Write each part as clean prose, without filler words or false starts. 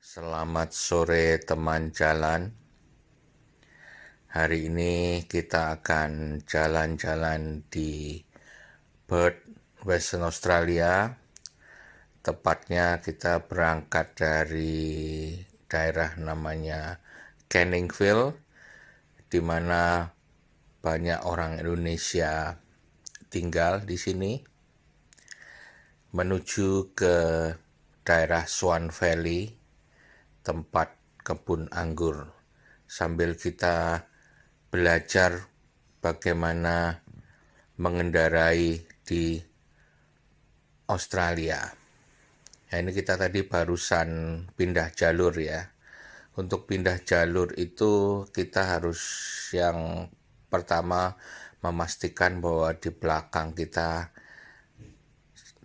Selamat sore teman jalan. Hari ini kita akan jalan-jalan di Perth, Western Australia. Tepatnya kita berangkat dari daerah namanya Canningville, di mana banyak orang Indonesia tinggal di sini, menuju ke daerah Swan Valley, tempat kebun anggur, sambil kita belajar bagaimana mengendarai di Australia. Nah, ini kita tadi barusan pindah jalur ya. Untuk pindah jalur itu kita harus yang pertama memastikan bahwa di belakang kita,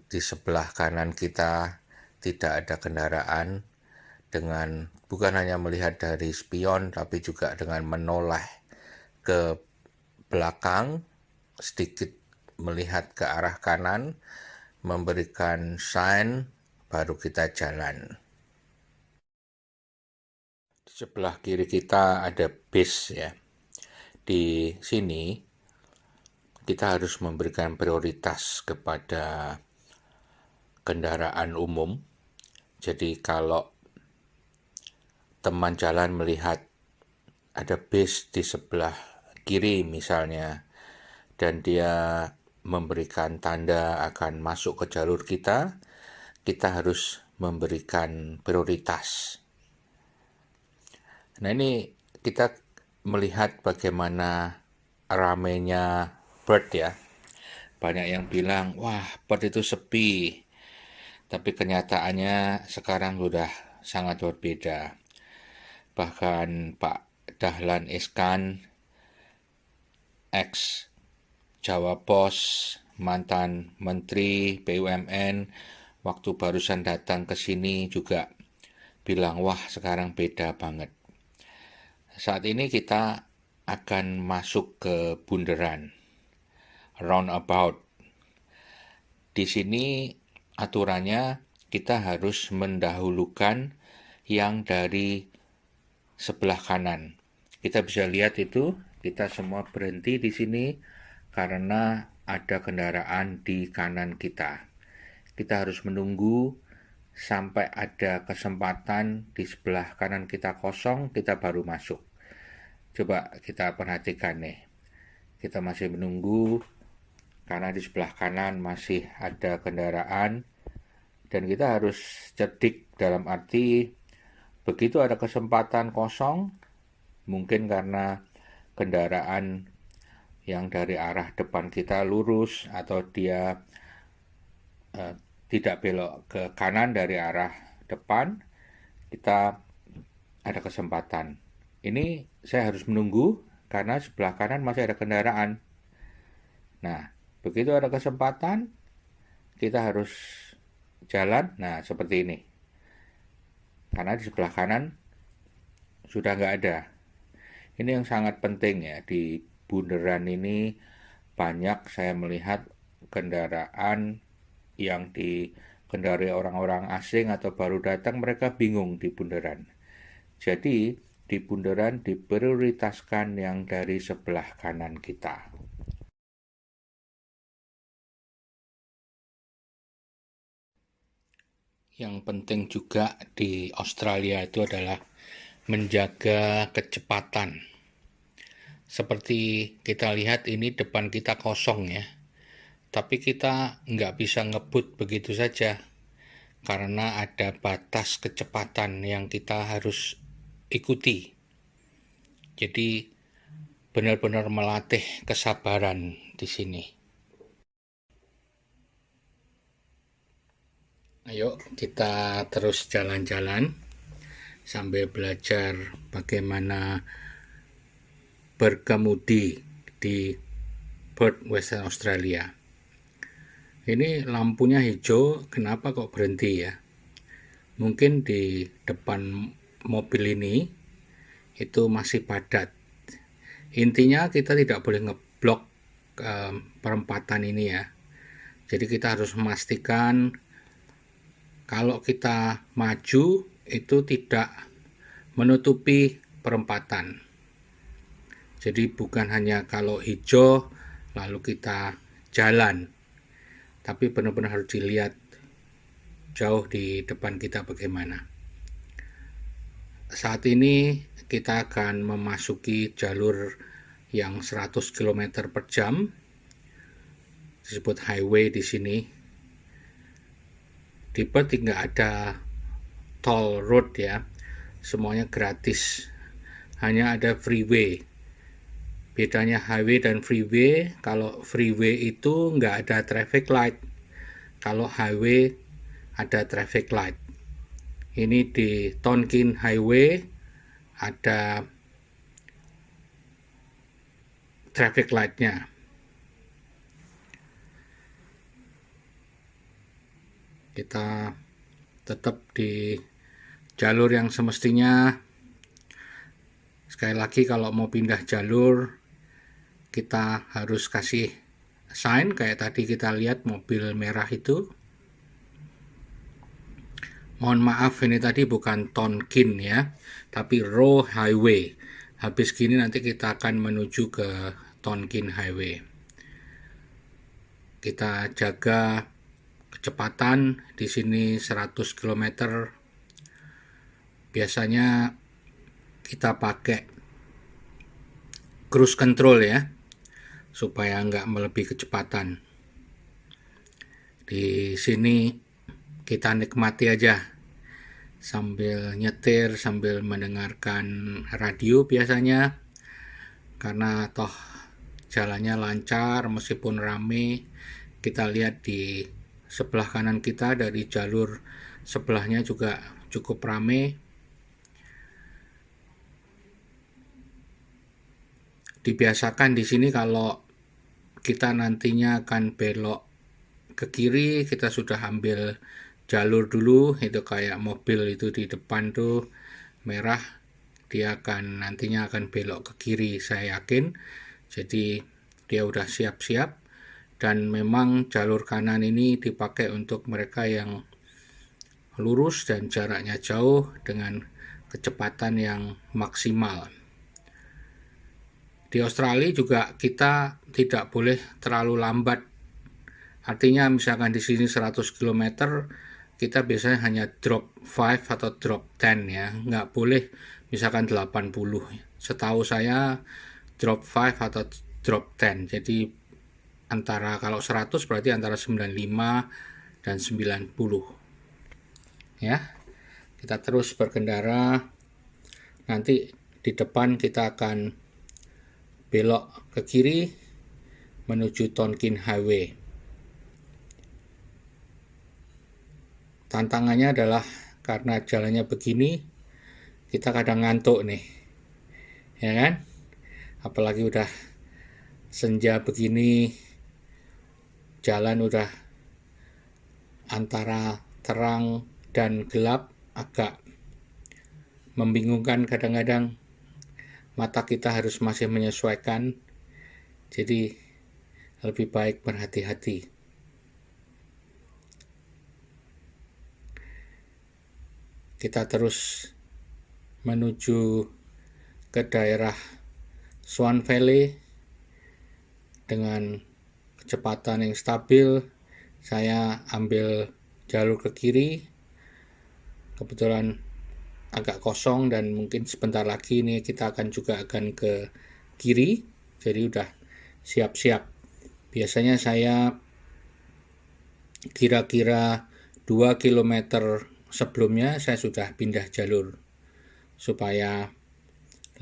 di sebelah kanan kita tidak ada kendaraan, dengan bukan hanya melihat dari spion tapi juga dengan menoleh ke belakang, sedikit melihat ke arah kanan, memberikan sign, baru kita jalan. Di sebelah kiri kita ada bis ya. Di sini kita harus memberikan prioritas kepada kendaraan umum. Jadi kalau teman jalan melihat ada bis di sebelah kiri misalnya, dan dia memberikan tanda akan masuk ke jalur kita, kita harus memberikan prioritas. Nah, ini kita melihat bagaimana ramainya Perth ya. Banyak yang bilang, wah Perth itu sepi. Tapi kenyataannya sekarang sudah sangat berbeda. Bahkan Pak Dahlan Iskan, ex Jawa Pos, mantan Menteri BUMN, waktu barusan datang ke sini juga bilang, wah sekarang beda banget. Saat ini kita akan masuk ke bundaran, roundabout. Di sini aturannya kita harus mendahulukan yang dari sebelah kanan. Kita bisa lihat itu, kita semua berhenti di sini karena ada kendaraan di kanan kita. Kita harus menunggu sampai ada kesempatan di sebelah kanan kita kosong, kita baru masuk. Coba kita perhatikan nih. Kita masih menunggu karena di sebelah kanan masih ada kendaraan, dan kita harus cerdik dalam arti begitu ada kesempatan kosong, mungkin karena kendaraan yang dari arah depan kita lurus atau dia tidak belok ke kanan dari arah depan, kita ada kesempatan. Ini saya harus menunggu karena sebelah kanan masih ada kendaraan. Nah, begitu ada kesempatan, kita harus jalan, nah seperti ini. Karena di sebelah kanan sudah nggak ada. Ini yang sangat penting ya, di bundaran ini banyak saya melihat kendaraan yang dikendarai orang-orang asing atau baru datang, mereka bingung di bundaran. Jadi di bundaran diprioritaskan yang dari sebelah kanan kita. Yang penting juga di Australia itu adalah menjaga kecepatan. Seperti kita lihat ini depan kita kosong ya, tapi kita nggak bisa ngebut begitu saja karena ada batas kecepatan yang kita harus ikuti. Jadi benar-benar melatih kesabaran di sini. Ayo kita terus jalan-jalan sambil belajar bagaimana berkemudi di Perth, Western Australia. Ini lampunya hijau, kenapa kok berhenti ya? Mungkin di depan mobil ini itu masih padat. Intinya kita tidak boleh ngeblok perempatan ini ya. Jadi kita harus memastikan kalau kita maju itu tidak menutupi perempatan. Jadi bukan hanya kalau hijau lalu kita jalan, tapi benar-benar harus dilihat jauh di depan kita bagaimana. Saat ini kita akan memasuki jalur yang 100 km per jam, disebut highway di sini. Di Perth nggak ada toll road ya, semuanya gratis, hanya ada freeway. Bedanya highway dan freeway, kalau freeway itu nggak ada traffic light, kalau highway ada traffic light. Ini di Tonkin Highway ada traffic light-nya. Kita tetap di jalur yang semestinya. Sekali lagi, kalau mau pindah jalur kita harus kasih sign kayak tadi kita lihat mobil merah itu. Mohon maaf, ini tadi bukan Tonkin ya, tapi Roe Highway. Habis gini nanti kita akan menuju ke Tonkin Highway. Kita jaga kecepatan di sini 100 km. Biasanya kita pakai cruise control ya, supaya nggak melebihi kecepatan. Di sini kita nikmati aja sambil nyetir, sambil mendengarkan radio biasanya, karena toh jalannya lancar meskipun rame. Kita lihat di sebelah kanan kita, dari jalur sebelahnya juga cukup rame. Dibiasakan di sini kalau kita nantinya akan belok ke kiri, kita sudah ambil jalur dulu. Itu kayak mobil itu di depan tuh merah, dia nantinya akan belok ke kiri, saya yakin. Jadi dia udah siap-siap. Dan memang jalur kanan ini dipakai untuk mereka yang lurus dan jaraknya jauh dengan kecepatan yang maksimal. Di Australia juga kita tidak boleh terlalu lambat. Artinya misalkan di sini 100 km, kita biasanya hanya drop 5 atau drop 10 ya. Nggak boleh misalkan 80. Setahu saya drop 5 atau drop 10. Jadi antara, kalau 100 berarti antara 95 dan 90. Ya. Kita terus berkendara. Nanti di depan kita akan belok ke kiri menuju Tonkin Highway. Tantangannya adalah karena jalannya begini, kita kadang ngantuk nih, ya kan? Apalagi udah senja begini, jalan udah antara terang dan gelap, agak membingungkan kadang-kadang. Mata kita harus masih menyesuaikan, jadi lebih baik berhati-hati. Kita terus menuju ke daerah Swan Valley dengan kecepatan yang stabil. Saya ambil jalur ke kiri, kebetulan agak kosong dan mungkin sebentar lagi ini kita juga akan ke kiri, jadi udah siap-siap. Biasanya saya kira-kira 2 km sebelumnya saya sudah pindah jalur supaya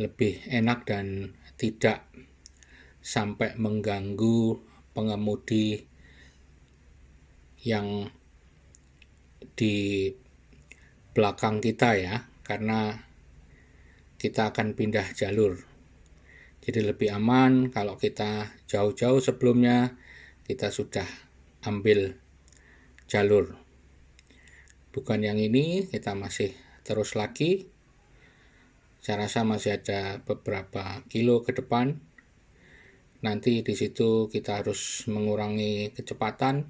lebih enak dan tidak sampai mengganggu pengemudi yang di belakang kita ya, karena kita akan pindah jalur. Jadi lebih aman kalau kita jauh-jauh sebelumnya kita sudah ambil jalur. Bukan yang ini, kita masih terus lagi. Saya rasa masih ada beberapa kilo ke depan. Nanti di situ kita harus mengurangi kecepatan.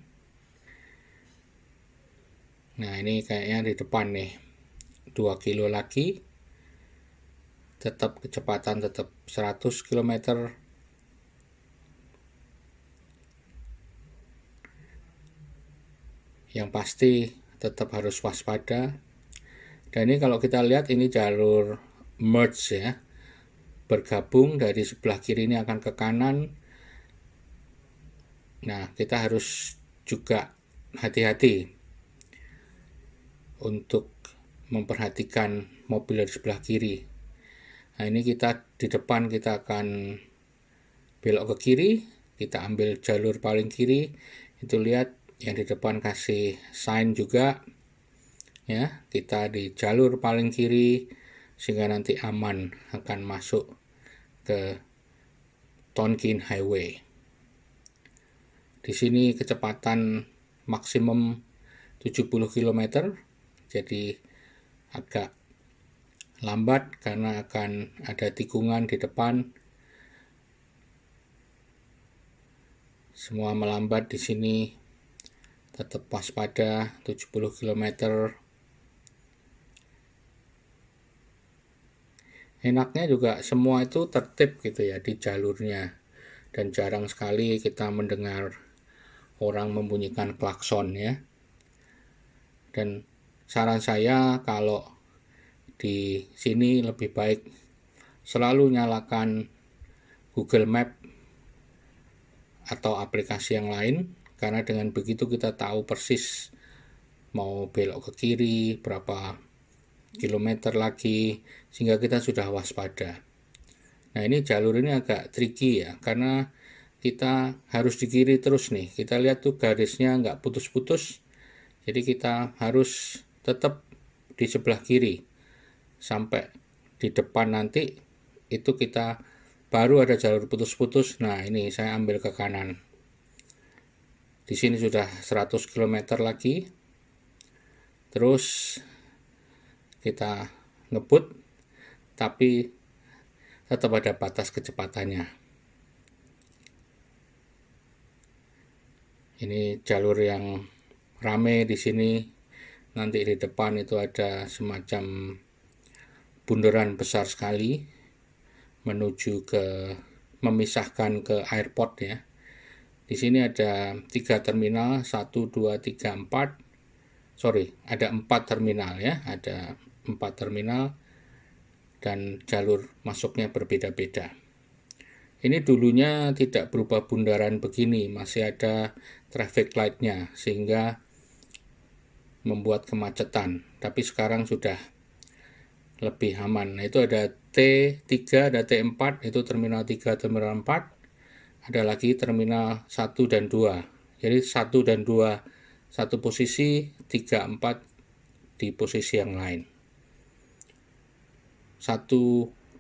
Nah, ini kayaknya di depan nih. 2 kilo lagi, tetap kecepatan tetap 100 km. Yang pasti tetap harus waspada. Dan ini kalau kita lihat ini jalur merge ya, bergabung dari sebelah kiri ini akan ke kanan. Nah, kita harus juga hati-hati untuk memperhatikan mobil dari sebelah kiri. Nah, ini kita di depan kita akan belok ke kiri, kita ambil jalur paling kiri. Itu lihat yang di depan kasih sign juga ya, kita di jalur paling kiri sehingga nanti aman akan masuk ke Tonkin Highway. Di sini kecepatan maksimum 70 km, jadi agak lambat karena akan ada tikungan di depan. Semua melambat di sini, tetap waspada 70 km. Enaknya juga semua itu tertib gitu ya di jalurnya, dan jarang sekali kita mendengar orang membunyikan klakson ya. Dan saran saya kalau di sini lebih baik selalu nyalakan Google Map atau aplikasi yang lain, karena dengan begitu kita tahu persis mau belok ke kiri berapa kilometer lagi, sehingga kita sudah waspada. Nah, ini jalur ini agak tricky ya, karena kita harus di kiri terus nih. Kita lihat tuh garisnya nggak putus-putus, jadi kita harus tetap di sebelah kiri sampai di depan nanti itu kita baru ada jalur putus-putus. Nah, ini saya ambil ke kanan. Di sini sudah 100 km lagi. Terus kita ngebut, tapi tetap ada batas kecepatannya. Ini jalur yang rame di sini. Nanti di depan itu ada semacam bundaran besar sekali menuju ke memisahkan ke airport ya. Di sini ada 3 terminal, 1, 2, 3, 4. Ada 4 terminal ya, ada 4 terminal dan jalur masuknya berbeda-beda. Ini dulunya tidak berupa bundaran begini, masih ada traffic light-nya sehingga membuat kemacetan, tapi sekarang sudah lebih aman. Nah, itu ada T3, ada T4, itu terminal 3, terminal 4. Ada lagi terminal 1 dan 2. Jadi 1 dan 2 satu posisi, 3, 4 di posisi yang lain. 1,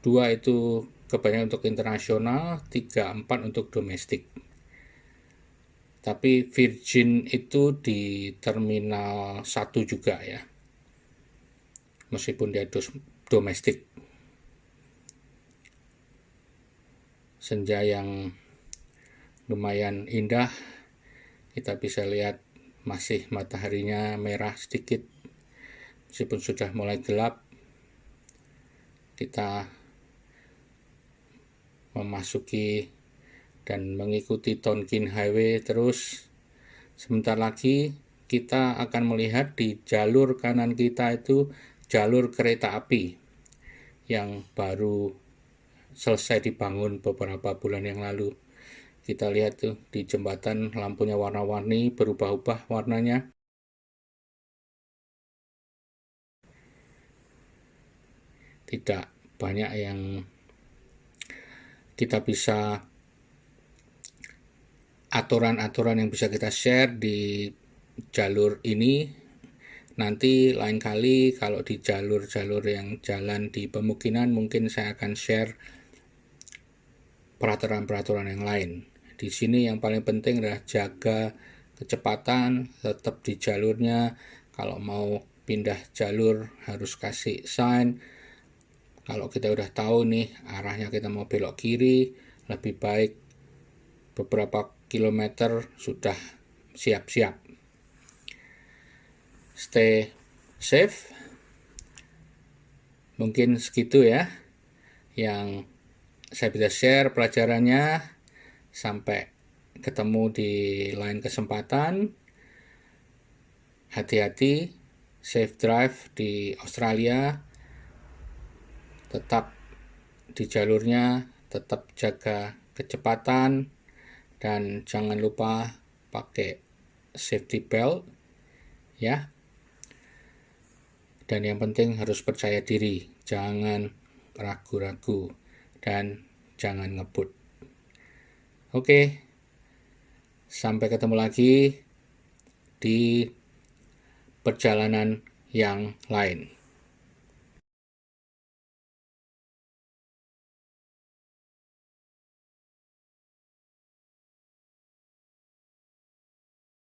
2 itu kebanyakan untuk internasional, 3, 4 untuk domestik. Tapi Virgin itu di terminal 1 juga ya, meskipun dia domestik. Senja yang lumayan indah, kita bisa lihat masih mataharinya merah sedikit, meskipun sudah mulai gelap. Kita memasuki dan mengikuti Tonkin Highway terus. Sebentar lagi kita akan melihat di jalur kanan kita itu jalur kereta api yang baru selesai dibangun beberapa bulan yang lalu. Kita lihat tuh di jembatan lampunya warna-warni, berubah-ubah warnanya. Tidak banyak yang kita bisa aturan-aturan yang bisa kita share di jalur ini. Nanti lain kali kalau di jalur-jalur yang jalan di pemukiman mungkin saya akan share peraturan-peraturan yang lain. Di sini yang paling penting adalah jaga kecepatan, tetap di jalurnya. Kalau mau pindah jalur harus kasih sign. Kalau kita udah tahu nih arahnya kita mau belok kiri, lebih baik beberapa kilometer sudah siap-siap. Stay safe, Mungkin segitu ya yang saya bisa share pelajarannya. Sampai ketemu di lain kesempatan. Hati-hati, safe drive di Australia, tetap di jalurnya, tetap jaga kecepatan, dan jangan lupa pakai safety belt ya. Dan yang penting harus percaya diri, jangan ragu-ragu, dan jangan ngebut. Oke, sampai ketemu lagi di perjalanan yang lain.